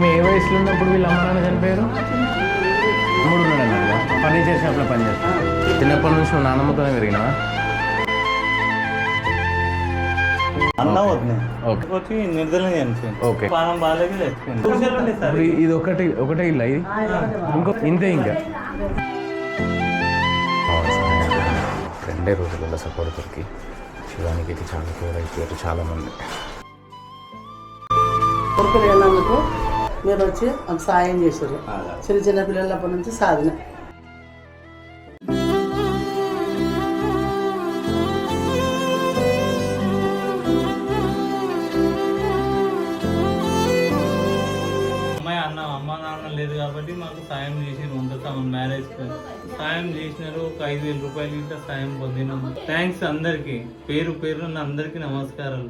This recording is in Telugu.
మీ ఏ వయసులో ఉన్నప్పుడు వీళ్ళు అమ్మ నాన్న చనిపోయారు? తమ్ముడు ఉన్నాడు అన్నట్టుగా ఫర్నిచర్ షాప్లో పనిచేస్తాను. చిన్నప్పటి నుంచి నువ్వు నాన్నమ్మతోనే పెరిగినావా? అన్న వద్దు ఓకే వచ్చి నిర్దలం చనిపోయింది. ఓకే. పానం బాగాలేక చచ్చిపోయింది. ఇప్పుడు ఇది ఒకటే ఇల్లు ఇది ఇంకో ఇంతే ఇంకా 2 రోజులలో సపోర్టర్కి శివానికి అయితే చాలా కేర్ అయిపోయారు చాలామంది. కొడుకులు వెళ్ళినందుకు మీరు వచ్చి మాకు సాయం చేశారు. చిన్న చిన్న పిల్లలప్పటి నుంచి సాధన. అమ్మ నాన్న లేదు కాబట్టి మాకు సాయం చేసి మ్యారేజ్ సాయం చేసినారు. ఒక 5,000 రూపాయలు ఇట్లా సాయం పొందినాము. థ్యాంక్స్ అందరికి, పేరు పేరు అందరికి నమస్కారాలు.